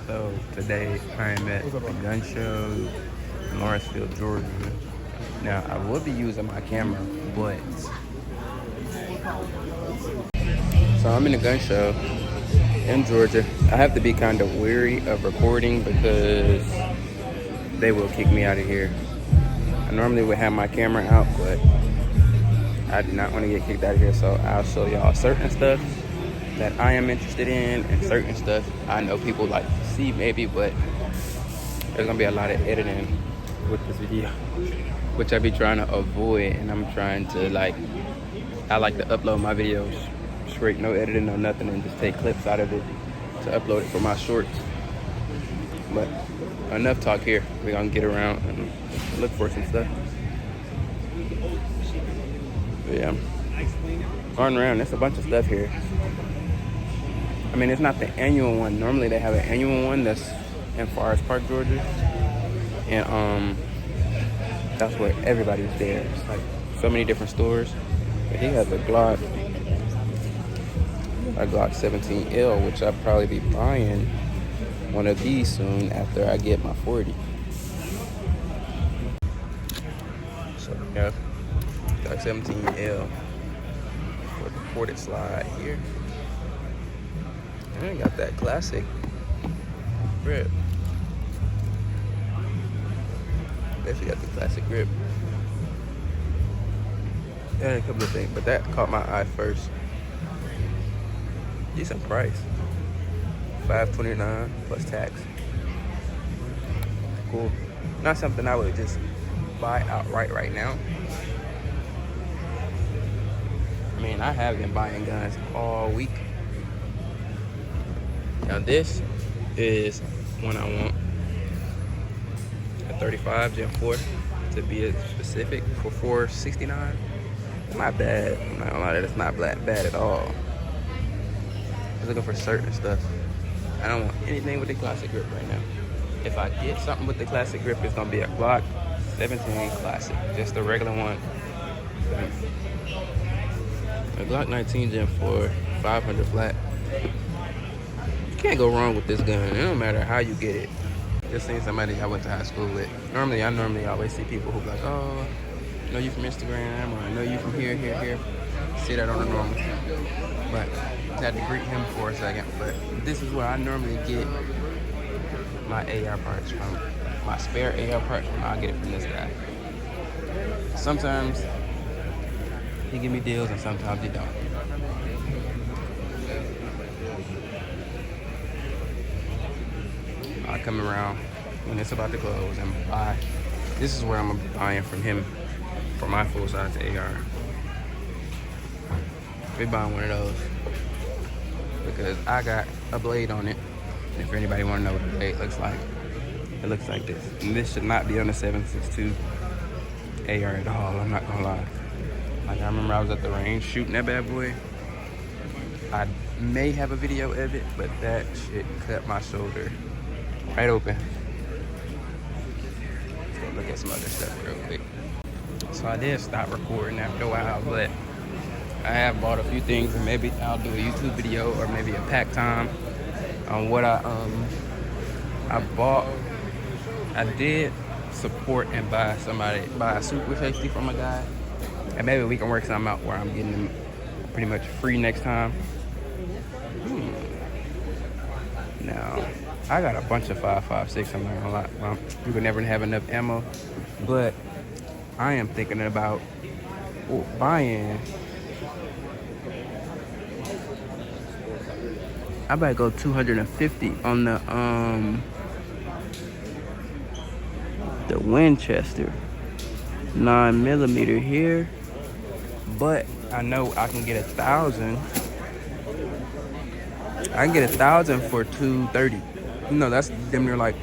So today I am at the gun show in Lawrenceville, Georgia. Now I will be using my camera, but so I'm in the gun show in Georgia. I have to be kind of wary of recording because they will kick me out of here. I normally would have my camera out, but I do not want to get kicked out of here, so I'll show y'all certain stuff that I am interested in and certain stuff I know people like to see maybe, but there's gonna be a lot of editing with this video, which I be trying to avoid, and I'm trying to I like to upload my videos straight, no editing, no nothing, and just take clips out of it to upload it for my shorts. But enough talk here. We're gonna get around and look for some stuff. But yeah, going around, there's a bunch of stuff here. I mean, it's not the annual one. Normally they have an annual one that's in Forest Park, Georgia, and that's where everybody's there. It's like so many different stores. But he has a Glock 17L, which I'll probably be buying one of these soon after I get my 40. So yeah, Glock 17L with the ported slide here. And I got that classic grip. Basically got the classic grip. And a couple of things, but that caught my eye first. Decent price. $529 plus tax. Cool. Not something I would just buy outright right now. I mean, I have been buying guns all week. Now this is one I want. A 35 Gen 4 to be specific for $469. Not bad. I'm not gonna lie, that's not bad at all. I was looking for certain stuff. I don't want anything with the classic grip right now. If I get something with the classic grip, it's gonna be a Glock 17 Classic, just the regular one. A Glock 19 Gen 4, 500 flat. You can't go wrong with this gun. It don't matter how you get it. Just seeing somebody I went to high school with. I normally always see people who be like, oh, I know you from Instagram, or I know you from here. See that on the normal. But I had to greet him for a second. But this is where I normally get my AR parts from. My spare AR parts from. I'll get it from this guy. Sometimes he give me deals and sometimes he don't. I come around when it's about to close and buy. This is where I'm buying from him for my full size AR. We buying one of those because I got a blade on it. And if anybody want to know what the blade looks like, it looks like this. And this should not be on the 7.62 AR at all. I'm not gonna lie. Like, I remember I was at the range shooting that bad boy. I may have a video of it, but that shit cut my shoulder right open. Let's go look at some other stuff real quick. So I did stop recording after a while, but I have bought a few things, and maybe I'll do a YouTube video or maybe a pack time on what I bought. I did support and buy a super safety from a guy, and maybe we can work something out where I'm getting them pretty much free next time. Now, I got a bunch of 5.56. I'm not gonna lie. Well, you could never have enough ammo, but I am thinking about buying. I better go 250 on the Winchester 9mm here, but I know I can get 1,000. I can get 1,000 for 230. You know, that's damn near like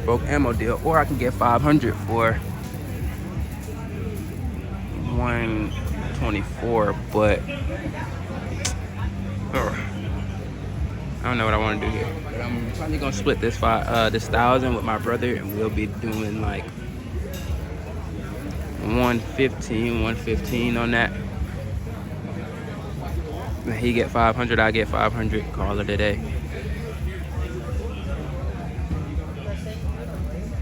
broke ammo deal. Or I can get 500 for 124. But I don't know what I want to do here. But I'm probably gonna split this 1,000 with my brother, and we'll be doing like 115 on that. He get 500, I get 500. Call it a day.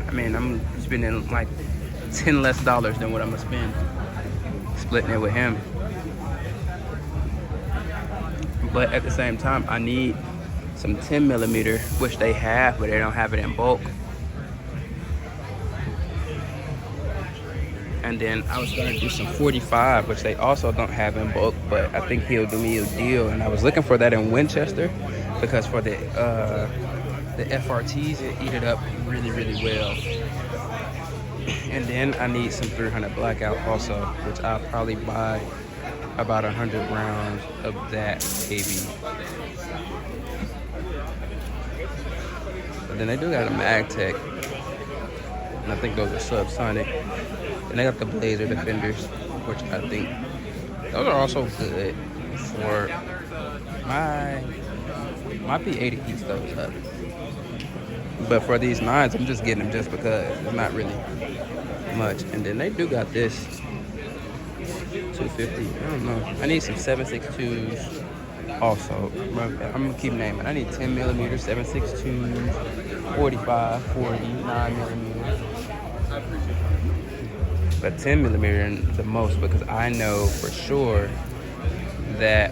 I mean, I'm spending like $10 less than what I'm gonna spend splitting it with him. But at the same time, I need some 10mm, which they have, but they don't have it in bulk. And then I was gonna do some 45, which they also don't have in bulk, but I think he'll do me a deal. And I was looking for that in Winchester because for the FRTs, it eat it up really, really well. And then I need some 300 Blackout also, which I'll probably buy about 100 rounds of that baby. But then they do got a Magtech, and I think those are subsonic. And they got the Blazer Defenders, which I think those are also good for my P80 heats those up. But for these 9s, I'm just getting them just because it's not really much. And then they do got this 250. I don't know. I need some 7.62s also. I'm gonna keep naming. I need 10mm, 7.62s, 45, 40, 9mm. But 10mm the most because I know for sure that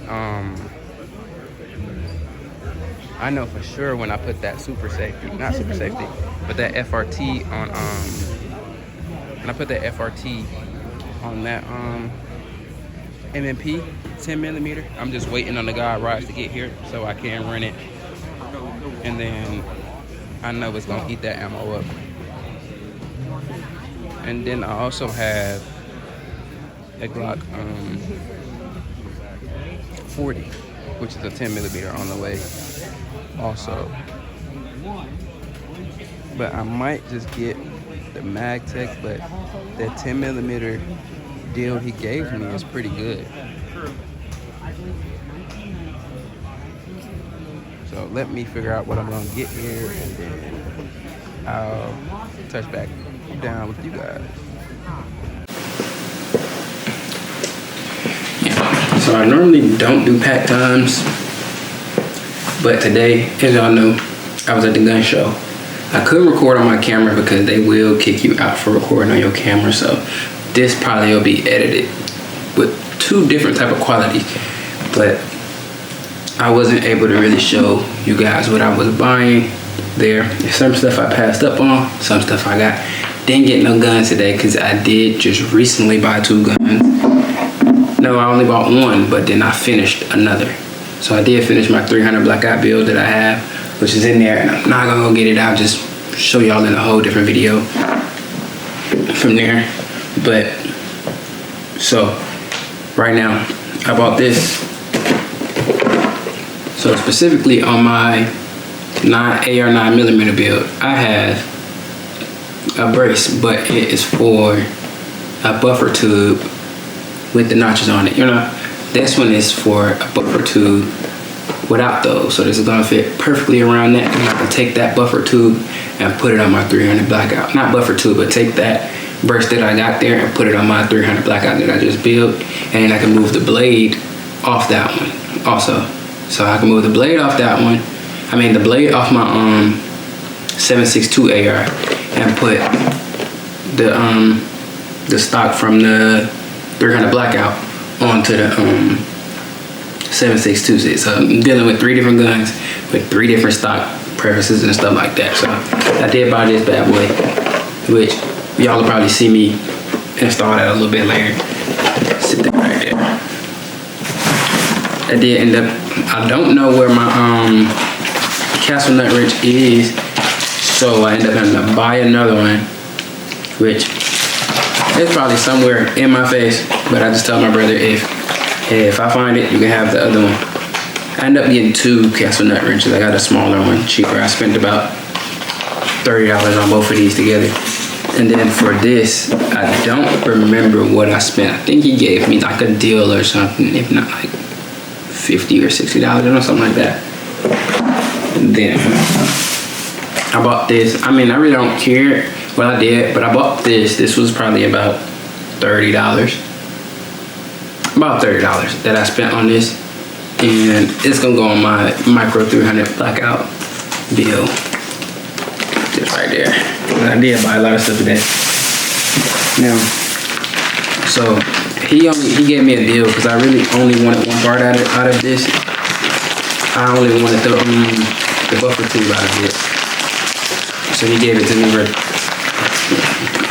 I know for sure when I put that super safety, not super safety, but that FRT on when I put that FRT on that MMP 10mm, I'm just waiting on the guide rods to get here so I can run it, and then I know it's gonna eat that ammo up. And then I also have a Glock 40, which is a 10mm on the way also. But I might just get the Magtech, but that 10mm deal he gave me is pretty good. So let me figure out what I'm gonna get here, and then I'll touch back down with you guys. So I normally don't do pack times, but today, as y'all know, I was at the gun show. I couldn't record on my camera because they will kick you out for recording on your camera, so this probably will be edited with 2 different type of qualities, but I wasn't able to really show you guys what I was buying there. Some stuff I passed up on, some stuff I got. Didn't get no guns today because I did just recently buy 2 guns. No, I only bought 1, but then I finished another. So I did finish my 300 Blackout build that I have, which is in there, and I'm not gonna go get it. I'll just show y'all in a whole different video from there. But so right now I bought this. So specifically on my AR 9mm build, I have a brace, but it is for a buffer tube with the notches on it. You know, this one is for a buffer tube without those. So this is gonna fit perfectly around that. And I can take that buffer tube and put it on my 300 Blackout. Not buffer tube, but take that brace that I got there and put it on my 300 Blackout that I just built. And I can move the blade off that one also. So I can move the blade off that one. I mean the blade off my 7.62 AR and put the stock from the 300 Blackout onto the 7.62. So I'm dealing with 3 different guns with 3 different stock preferences and stuff like that. So I did buy this bad boy, which y'all will probably see me install that a little bit later. Sit that right there. I did end up, I don't know where my castle nut wrench is, so I ended up having to buy another one, which is probably somewhere in my face, but I just tell my brother if I find it, you can have the other one. I ended up getting 2 castle nut wrenches. I got a smaller one, cheaper. I spent about $30 on both of these together. And then for this, I don't remember what I spent. I think he gave me like a deal or something, if not like $50 or $60 or something like that. And then I bought this. I mean, I really don't care what I did, but I bought this. This was probably about $30. About $30 that I spent on this. And it's gonna go on my micro 300 Blackout bill. Just right there. I did buy a lot of stuff today. Now, so he gave me a deal because I really only wanted one part out of this. I only wanted the buffer tube out of this. So he gave it to me for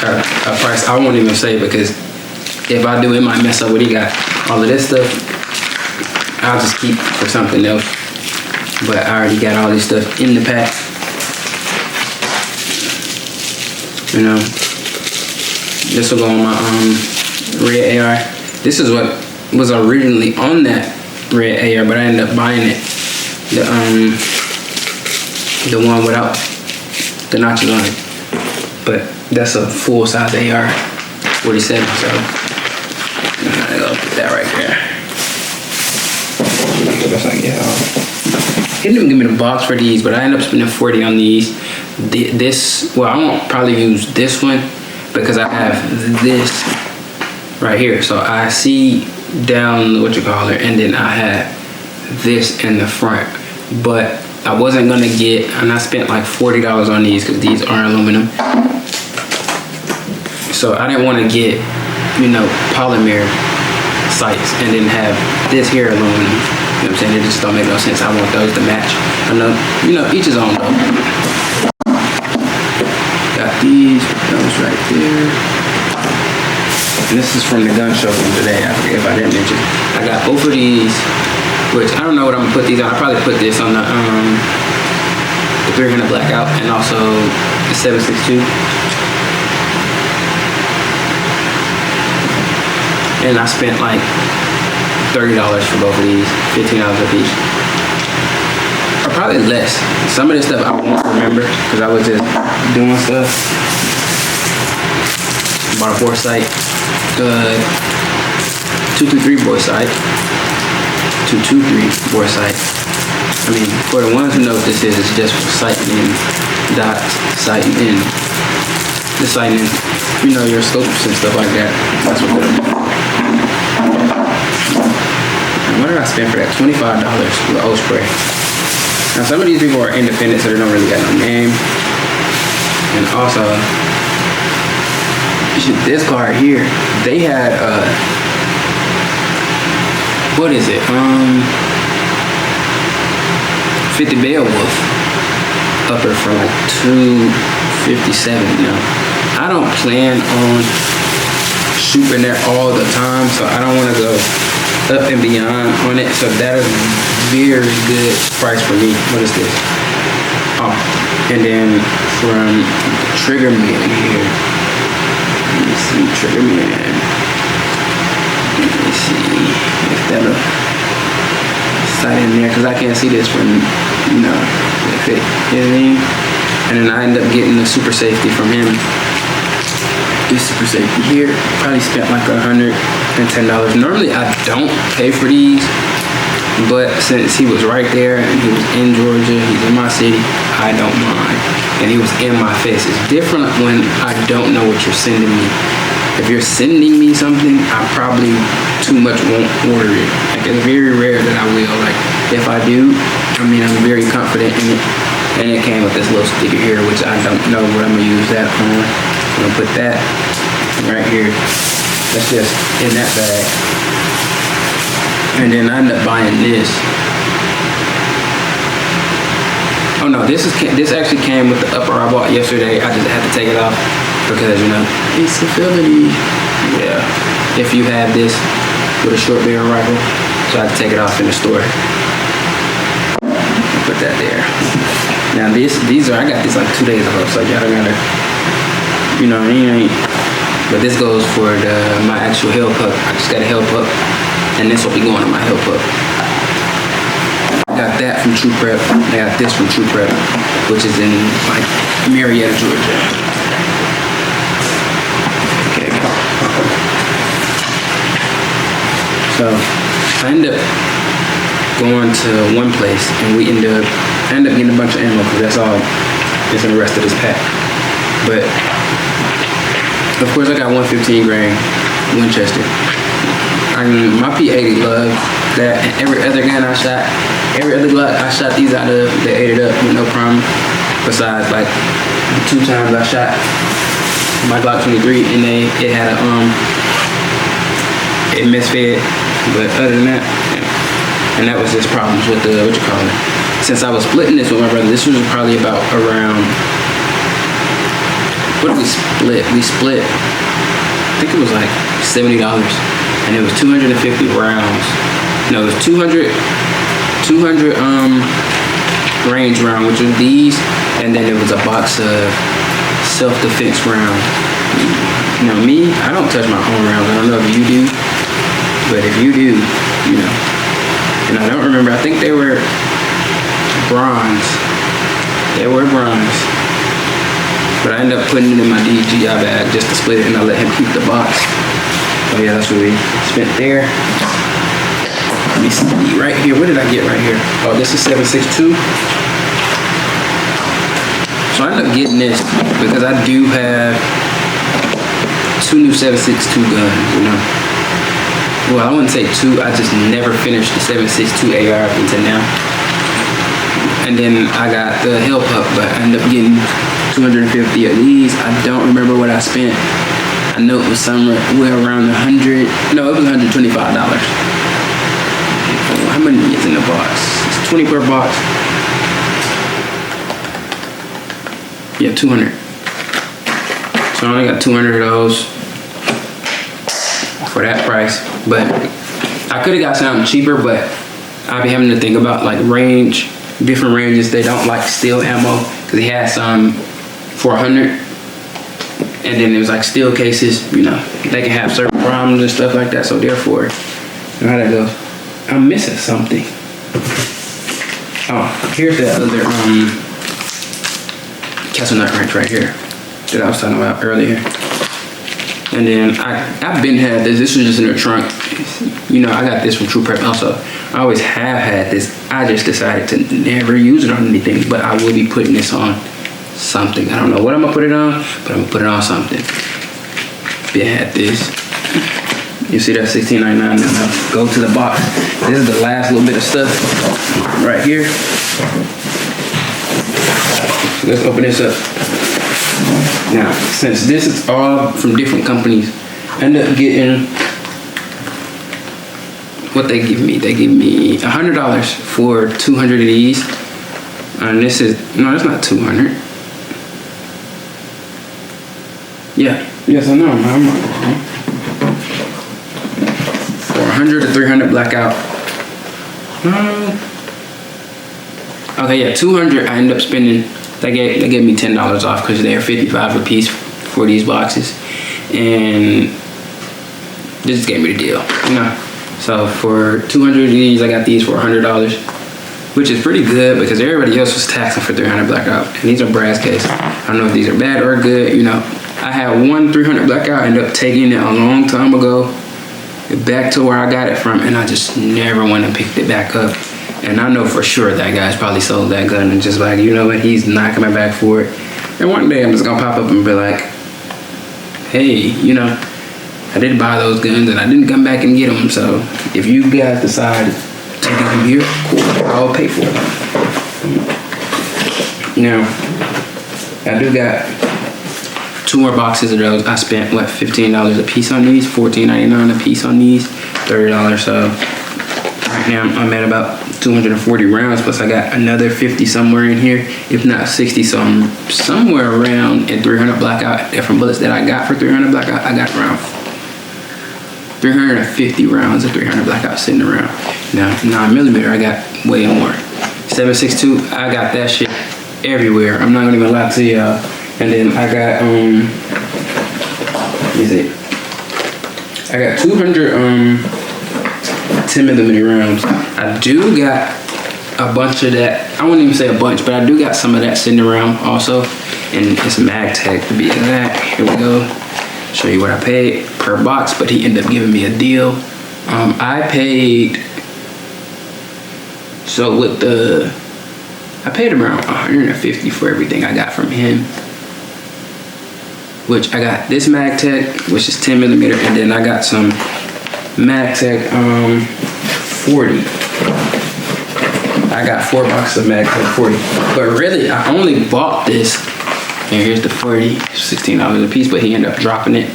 a price I won't even say, because if I do, it might mess up what he got. All of this stuff, I'll just keep for something else. But I already got all this stuff in the pack. You know, this will go on my red AR. This is what was originally on that red AR, but I ended up buying it. The one without the notches on it. But that's a full size AR-47, so I'll put that right there. He didn't even give me the box for these, but I ended up spending 40 on these. Well, I won't probably use this one because I have this right here. So I see down what you call it, and then I have this in the front. But I wasn't gonna get, and I spent like $40 on these because these are aluminum. So I didn't want to get, you know, polymer sights and then have this here aluminum. You know what I'm saying? It just don't make no sense. I want those to match. I know, you know, each his own though. Got these right there. And this is from the gun show from today. I forget if I didn't mention. I got both of these, which I don't know what I'm gonna put these on. I'll probably put this on the 300 Blackout and also the 7.62. And I spent like $30 for both of these, $15 a piece. Or probably less. Some of this stuff I won't remember because I was just doing stuff. Bought a bore sight, 223 bore sight, 223 bore sight. I mean, for the ones who know what this is, it's just for sighting in dots, sighting in, just sighting in, you know, your scopes and stuff like that. That's what they're doing. What did I spend for that? $25 for the O-spray. Now some of these people are independent, so they don't really got no name. And also, this car here, they had what is it? 50 Beowulf upper for like $257. Now, I don't plan on shooting there all the time, so I don't want to go up and beyond on it. So that is a very good price for me. What is this? Oh, and then from Trigger Man here. Let me see, Trigger Man. Let me see if that'll sight in there, because I can't see this from, you know, if it, you know what I mean? And then I end up getting the super safety from him. This super safety here, probably spent like $110. Normally I don't pay for these, but since he was right there and he was in Georgia, he's in my city, I don't mind. And he was in my face. It's different when I don't know what you're sending me. If you're sending me something, I probably too much won't order it. Like, it's very rare that I will. Like, if I do, I mean, I'm very confident in it. And it came with this little sticker here, which I don't know what I'm gonna use that on. I'm gonna put that right here. That's just in that bag. And then I end up buying this. Oh no, this actually came with the upper I bought yesterday. I just had to take it off because, you know, it's stability. Yeah. If you have this with a short barrel rifle, so I had to take it off in the store. Put that there. Now I got this like 2 days ago, so y'all don't gotta, you know what I mean? But this goes for my actual hell pup. I just got a hell pup, and this will be going to my hell pup. I got that from True Prep. I got this from True Prep, which is in like Marietta, Georgia. Okay. So I end up going to one place, and I end up getting a bunch of ammo because that's all is in the rest of this pack. But of course, I got 115 grain Winchester. My P80 loved that, and every other gun I shot, every other Glock I shot these out of, they ate it up with no problem. Besides like the 2 times I shot my Glock 23 and it had a it misfed, but other than that, yeah. And that was just problems with the since I was splitting this with my brother. This was probably about around, what did we split? We split, I think it was like $70, and it was 250 rounds. No, it was 200 range round, which was these, and then there was a box of self-defense round. Now me, I don't touch my own rounds. I don't know if you do, but if you do, you know. And I don't remember, I think they were bronze. They were bronze. But I ended up putting it in my DJI bag just to split it, and I let him keep the box. Oh yeah, that's what we spent there. Let me see right here. What did I get right here? Oh, this is 7.62. So I ended up getting this because I do have 2 new 7.62 guns, you know. Well, I wouldn't say 2. I just never finished the 7.62 AR until now. And then I got the Hell Pup, but I ended up getting 250 of these. I don't remember what I spent. I know it was somewhere around $100. No, it was $125. How many is in the box? It's 20 per box. Yeah, 200. So I only got 200 of those for that price. But I could have got something cheaper, but I'd be having to think about like range, different ranges. They don't like steel ammo, because he had some for 100, and then there's like steel cases, you know, they can have certain problems and stuff like that. So therefore, you know how that goes. I'm missing something. Oh, here's the other castle nut wrench right here that I was talking about earlier. And then I've been had this. This was just in the trunk. You know, I got this from True Prep also. I always have had this. I just decided to never use it on anything, but I will be putting this on something. I don't know what I'm gonna put it on, but I'm gonna put it on something. Been had this. You see that $16.99 now. Go to the box. This is the last little bit of stuff right here. So let's open this up. Now, since this is all from different companies, I end up getting what they give me. They give me $100 for 200 of these. And this is, no, it's not 200. Yeah, yes, I know. I'm wrong. For 100 to 300 Blackout. Okay, yeah, 200. I end up spending. They gave me $10 off because they're $55 a piece for these boxes, and this just gave me the deal, you know. So for 200 of these, I got these for $100, which is pretty good because everybody else was taxing for 300 Blackout, and these are brass case. I don't know if these are bad or good, you know. I had one 300 Blackout, I ended up taking it a long time ago back to where I got it from, and I just never went and picked it back up. And I know for sure that guy's probably sold that gun and just like, you know what, he's not coming back for it. And one day I'm just gonna pop up and be like, hey, you know, I did buy those guns and I didn't come back and get them. So if you guys decide to get them here, cool, I'll pay for them. Now, I do got 2 more boxes of those. I spent, what, $15 a piece on these, $14.99 a piece on these, $30. So right now I'm at about 240 rounds, plus I got another 50 somewhere in here, if not 60. So I'm somewhere around in 300 Blackout. Different bullets that I got for 300 Blackout, I got around 350 rounds of 300 Blackout sitting around. Now 9mm, I got way more. 7.62, I got that shit everywhere. I'm not gonna even lie to y'all. And then I got let me see. I got 200 10mm rounds. I do got a bunch of that. I wouldn't even say a bunch, but I do got some of that sitting around also. And it's Magtech to be exact. Here we go. Show you what I paid per box, but he ended up giving me a deal. I paid, so with the, I paid around $150 for everything I got from him. Which I got this Magtech, which is 10mm, and then I got some Magtech 40. I got 4 boxes of Magtech 40. But really, I only bought this. And here's the 40, $16 a piece, but he ended up dropping it.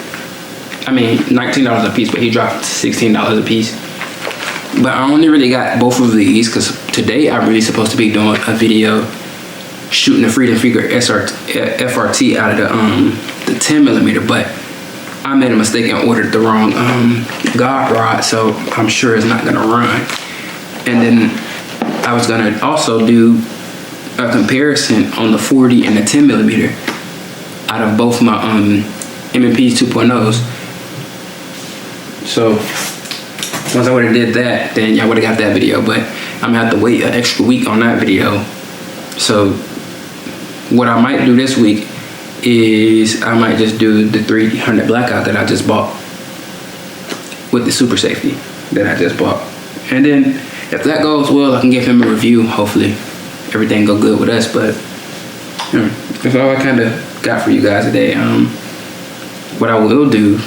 I mean, $19 a piece, but he dropped $16 a piece. But I only really got both of these because today I'm really supposed to be doing a video shooting a Freedom Figure FRT out of the 10mm, but I made a mistake and ordered the wrong God rod, so I'm sure it's not gonna run. And then I was gonna also do a comparison on the 40 and the 10mm out of both my M&Ps 2.0s. So once I would have did that, then y'all would have got that video, but I'm gonna have to wait an extra week on that video. So what I might do this week is I might just do the 300 Blackout that I just bought with the super safety that I just bought. And then if that goes well, I can give him a review. Hopefully everything go good with us, but that's all I kind of got for you guys today. What I will do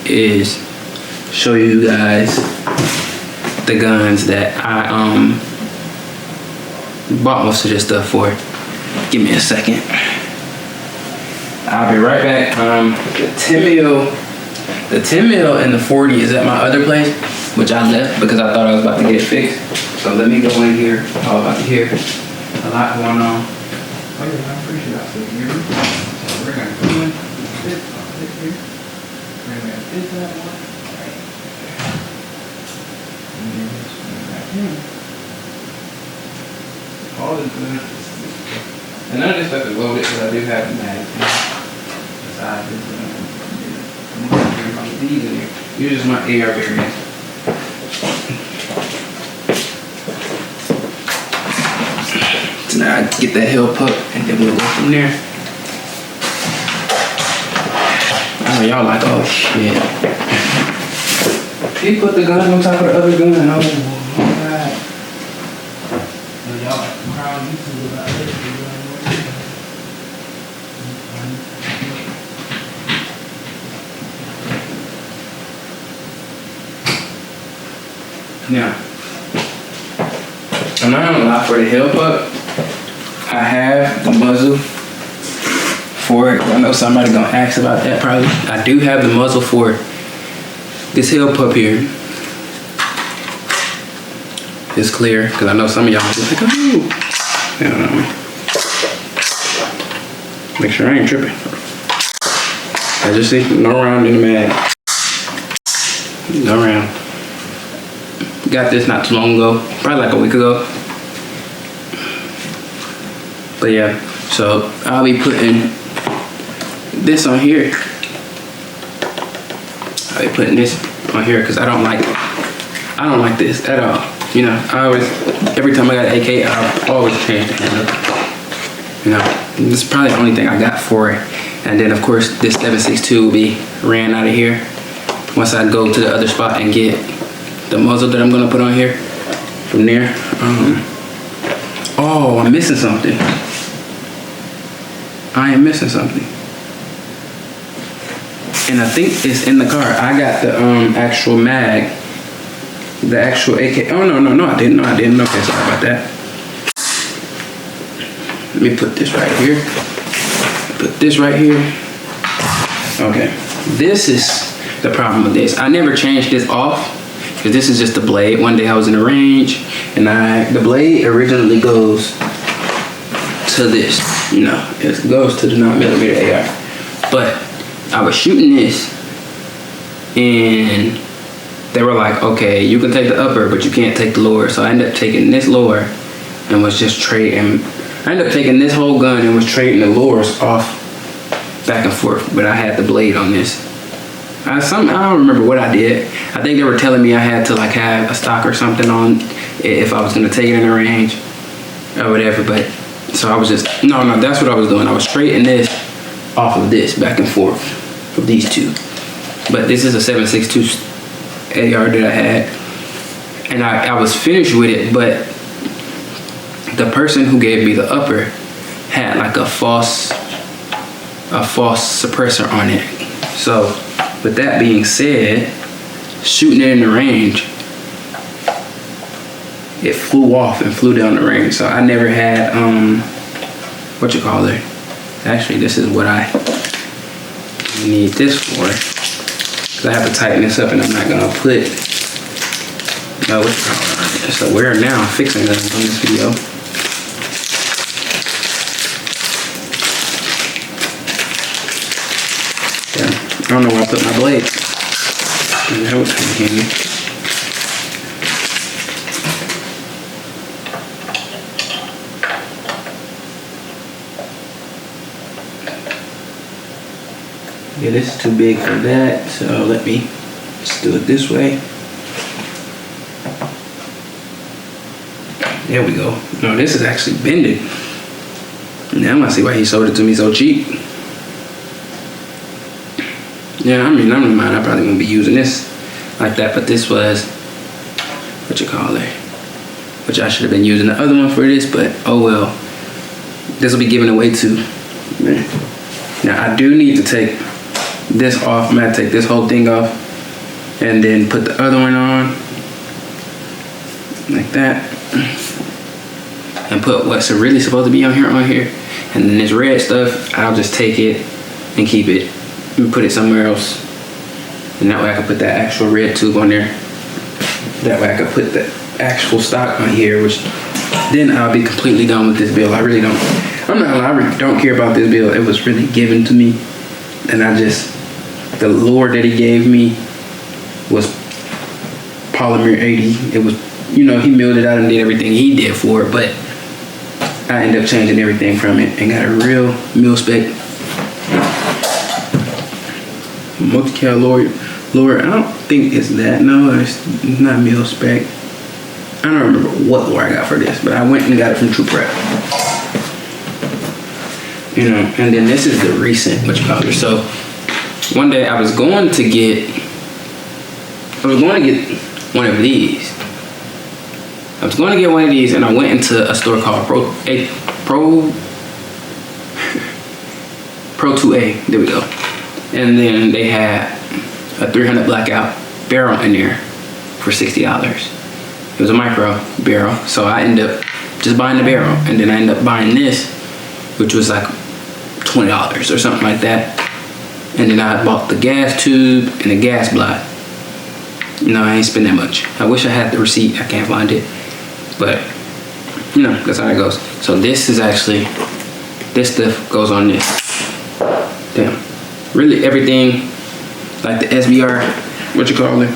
is show you guys the guns that I bought most of this stuff for. Give me a second. I'll be right back. The 10mm and the 40 is at my other place, which I left because I thought I was about to get it fixed. So let me go in here. I'm about to hear a lot going on. Oh yeah, I'm pretty sure I still hear it. So we're gonna go in this here. We're gonna have this that one. Right. And then this one back here. All is good. And none of this stuff is loaded because I do have the mag. Besides this these in here. These are just my AR variants. So now I get that help up and then we'll go from there. Oh, y'all like, oh shit. He put the gun on top of the other gun. Oh my god. Y'all like proud YouTube about this. Now, I'm not gonna lie, for the help up, I have the muzzle for it. I know somebody gonna ask about that probably. I do have the muzzle for this help up here. It's clear, because I know some of y'all just like, oh, you know, make sure I ain't tripping. I just see no round in the mag. No round. Got this not too long ago, probably like a week ago. But yeah, so I'll be putting this on here. I'll be putting this on here because I don't like this at all. You know, I always, every time I got an AK, I always change the handle. You know, this is probably the only thing I got for it. And then of course this 7.62 will be ran out of here once I go to the other spot and get the muzzle that I'm gonna put on here from there. Oh, I'm missing something. I am missing something. And I think it's in the car. I got the actual mag, the actual AK. Oh no, I didn't. Okay, sorry about that. Let me put this right here. Put this right here. Okay, this is the problem with this. I never changed this off. Because this is just the blade. One day I was in the range and the blade originally goes to this, you know, it goes to the 9mm AR. But I was shooting this and they were like, okay, you can take the upper, but you can't take the lower. So I ended up taking this lower and was just trading. I ended up taking this whole gun and was trading the lowers off back and forth, but I had the blade on this. I don't remember what I did. I think they were telling me I had to like have a stock or something on if I was gonna take it in the range or whatever, but so I was just, no, that's what I was doing. I was straightening this off of this back and forth of these two. But this is a 7.62 AR that I had. And I was finished with it, but the person who gave me the upper had like a false suppressor on it. So with that being said, shooting it in the range, it flew off and flew down the range. So I never had, what you call it? Actually, this is what I need this for. Cause I have to tighten this up and I'm not gonna put, what you call it? It's a wear now, I'm fixing that on this video. Yeah, I don't know where I put my blade. That was kind of handy. Yeah, this is too big for that, so let me just do it this way. There we go. No, this is actually bended. Now I see why he sold it to me so cheap. Yeah, I mean, I'm in mind, I probably won't be using this like that, but this was, what you call it? Which I should have been using the other one for this, but oh well. This will be given away too. Man. Now I do need to take this off. I'm gonna take this whole thing off and then put the other one on like that and put what's really supposed to be on here, and then this red stuff I'll just take it and keep it and put it somewhere else, and that way I can put that actual red tube on there. That way I can put the actual stock on here, which then I'll be completely done with this build. I really don't care about this build. It was really given to me, and the lure that he gave me was polymer 80. It was, he milled it out and did everything he did for it, but I ended up changing everything from it and got a real mil-spec multi-cal lure. I don't think it's that. No, it's not mil-spec. I don't remember what lure I got for this, but I went and got it from True Prep. And then this is the recent, what you call it. So one day I was going to get one of these. I was going to get one of these, and I went into a store called Pro 2A. There we go. And then they had a 300 Blackout barrel in there for $60. It was a micro barrel, so I ended up just buying the barrel, and then I ended up buying this, which was like $20 or something like that. And then I bought the gas tube and the gas block. I ain't spend that much. I wish I had the receipt. I can't find it, but that's how it goes. So this stuff goes on this. Damn, really everything like the SBR, what you call it,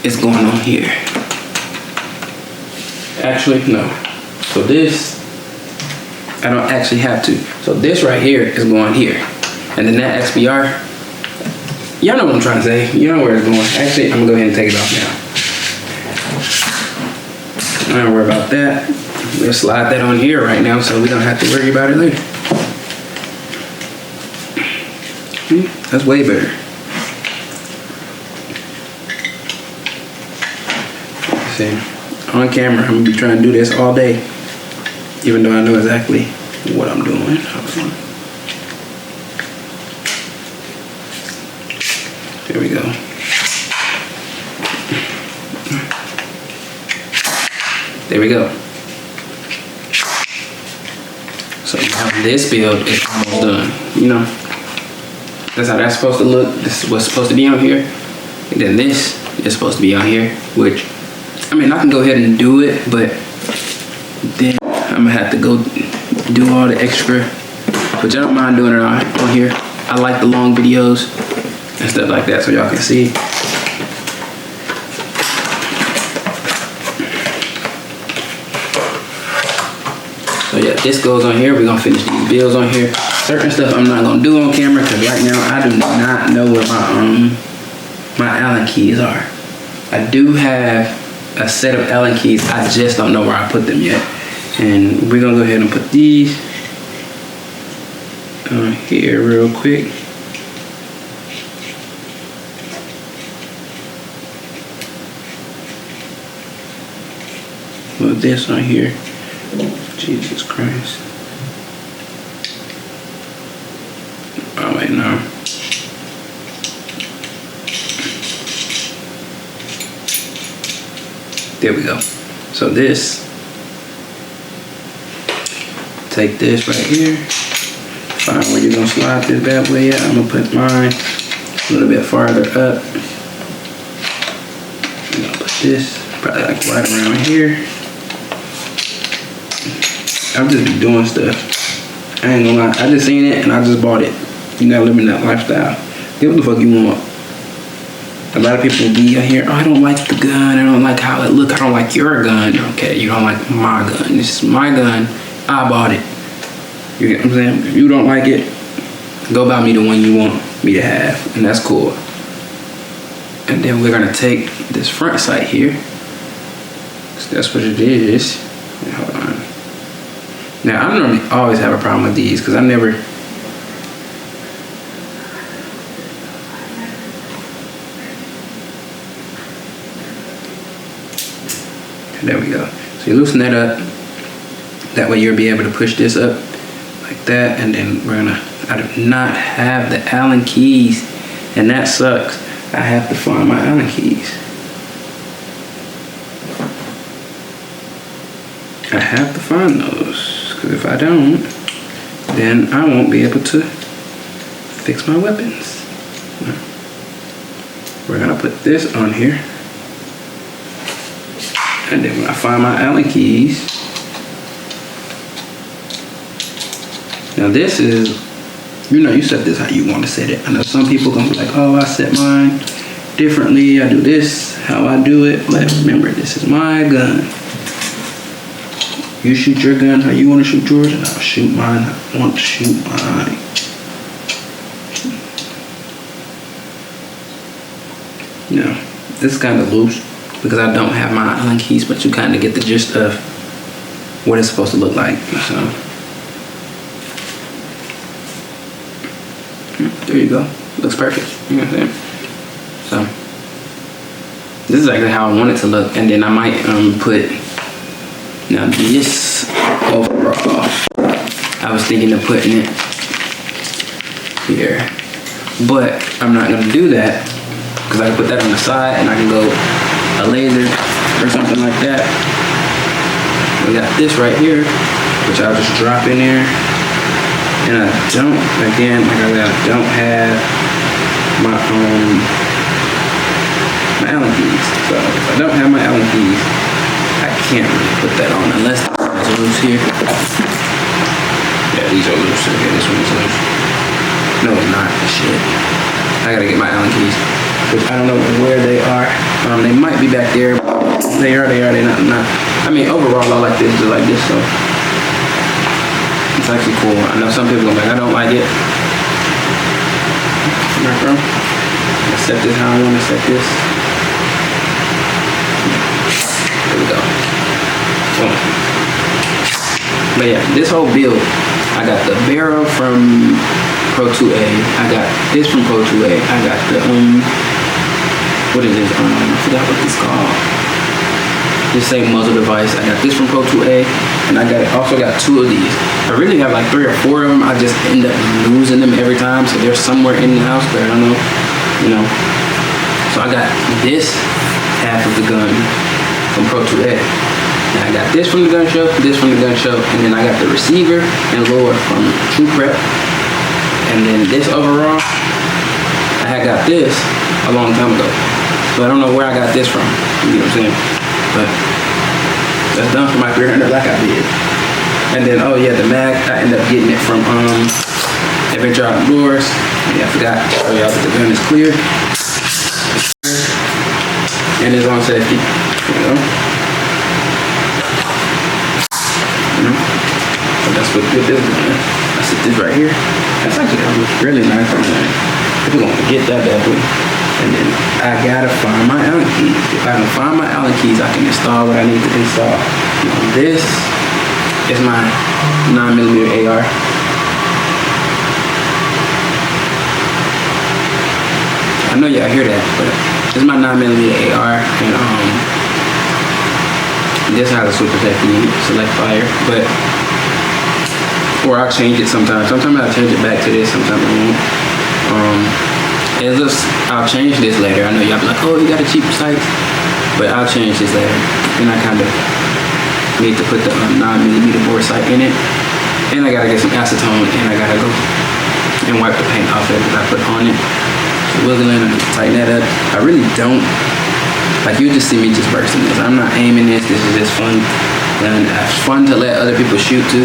is going on here. Actually, no. So this, I don't actually have to. So this right here is going here. And then that XBR, y'all know what I'm trying to say. You know where it's going. Actually, I'm gonna go ahead and take it off now. I don't worry about that. We'll slide that on here right now so we don't have to worry about it later. That's way better. See, on camera, I'm gonna be trying to do this all day, even though I know exactly what I'm doing. There we go. There we go. So now this build is almost done. That's how that's supposed to look. This is what's supposed to be on here. And then this is supposed to be on here, which, I mean, I can go ahead and do it, but then I'm gonna have to go do all the extra, which I don't mind doing it on here. I like the long videos and stuff like that so y'all can see. So yeah, this goes on here. We're gonna finish these builds on here. Certain stuff I'm not gonna do on camera because right now I do not know where my Allen keys are. I do have a set of Allen keys. I just don't know where I put them yet. And we're gonna go ahead and put these on here real quick. Put this on here. Jesus Christ. Oh wait, no. There we go. So this, take this right here, find where you're gonna slide this bad boy at. I'm gonna put mine a little bit farther up. I'm gonna put this probably like right around here. I'm just be doing stuff. I ain't gonna lie, I just seen it and I just bought it. You gotta live in that lifestyle. Get what the fuck you want. A lot of people be out here, oh, I don't like the gun, I don't like how it look, I don't like your gun. Okay, you don't like my gun. This is my gun, I bought it. You get what I'm saying? If you don't like it, go buy me the one you want me to have, and that's cool. And then we're gonna take this front sight here. So that's what it is. Hold on. Now, I normally always have a problem with these, because I never, there we go. So you loosen that up. That way you'll be able to push this up like that. And then we're gonna, I do not have the Allen keys. And that sucks. I have to find my Allen keys. I have to find those. Because if I don't, then I won't be able to fix my weapons. We're gonna put this on here. And then when I find my Allen keys, now this is, you know, you set this how you want to set it. I know some people gonna be like, oh, I set mine differently. I do this how I do it. But remember, this is my gun. You shoot your gun how you want to shoot yours, and I'll shoot mine how I want to shoot mine. You know, this is kind of loose because I don't have my Allen keys, but you kind of get the gist of what it's supposed to look like. So there you go. Looks perfect. You know what I'm saying? So this is actually how I want it to look, and then I might put, now this overall, I was thinking of putting it here, but I'm not gonna do that because I can put that on the side and I can go a laser or something like that. We got this right here, which I'll just drop in there. And I don't, again, like I said, I don't have my Allen keys. So if I don't have my Allen keys, I can't really put that on unless it's loose here. Yeah, these are loose. Okay, this one's loose. No, it's not. Shit. I gotta get my Allen keys, which I don't know where they are. They might be back there. They are. They're not. I mean, overall, I like this just like this, so it's actually cool. I know some people are like, I don't like it. I set this how I want to set this. There we go. Boom. But yeah, this whole build, I got the barrel from Pro 2A. I got this from Pro 2A. I got the what is this? I forgot what this called. This same muzzle device. I got this from Pro 2A, and I also got two of these. I really have like 3 or 4 of them. I just end up losing them every time, so they're somewhere in the house, but I don't know, you know. So I got this half of the gun from Pro 2A. And I got this from the gun show, this from the gun show, and then I got the receiver and lower from True Prep. And then this overall, I had got this a long time ago. So I don't know where I got this from, you know what I'm saying? But that's done for my 300 Blackout vid. And then, oh yeah, the mag, I ended up getting it from Adventure Outdoors. Yeah, I forgot to show y'all that the gun is clear. And it's on safety, you know. So that's what this is. I set this right here. That's actually gonna look really nice on there. We're gonna get that bad boy. And then I gotta find my Allen keys. If I can find my Allen keys, I can install what I need to install. Now, this is my 9mm AR. I know y'all hear that, but this is my 9mm AR, and this has a super safety select fire, but or I'll change it sometimes. Sometimes I'll change it back to this, sometimes I won't. It looks, I'll change this later. I know y'all be like, oh, you got a cheap sight, but I'll change this later. then I kind of need to put the 9mm bore sight in it. And I gotta get some acetone, and I gotta go and wipe the paint off that I put on it. Wiggling and tighten that up. I really don't, like, you just see me just bursting this. I'm not aiming this. This is just fun. And it's fun to let other people shoot too.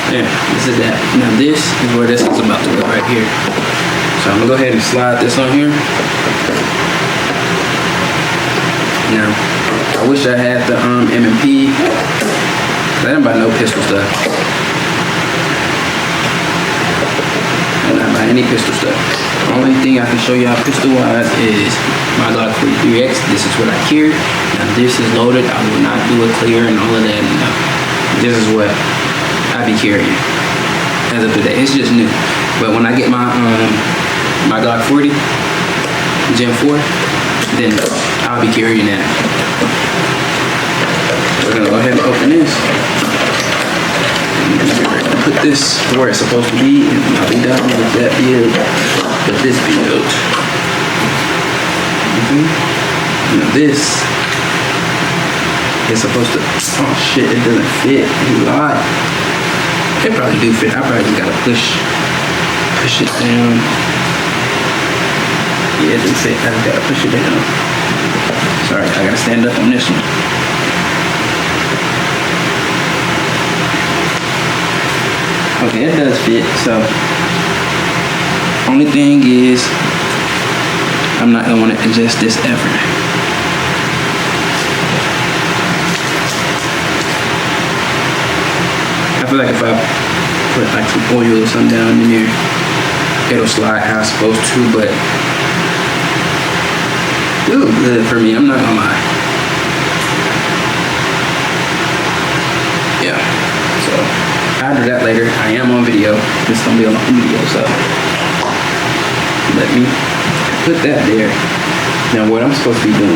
Yeah, this is that. Now this is where this is about to go right here. So I'm gonna go ahead and slide this on here. Now, I wish I had the M&P. I didn't buy no pistol stuff. I didn't buy any pistol stuff. The only thing I can show y'all pistol-wise is my Glock 43X. This is what I carry. Now this is loaded. I will not do a clear and all of that. No. This is what I be carrying as of today. It's just new. But when I get my my Glock 40 Gen 4, then I'll be carrying that. We're gonna go ahead and open this. Put this where it's supposed to be, and I'll be done with that build. With this build. Now this is supposed to. Oh shit! It doesn't fit. It's a lot. It probably do fit. I probably just gotta push it down. Yeah, it doesn't fit. I just gotta push it down. Sorry, I gotta stand up on this one. Okay, it does fit. So, only thing is, I'm not gonna want to adjust this ever. I feel like if I put like some oil or something down in here, it'll slide how it's supposed to, but it looks good for me, I'm not gonna lie. Yeah, so I'll do that later. I am on video. This is gonna be a long video, so let me put that there. Now what I'm supposed to be doing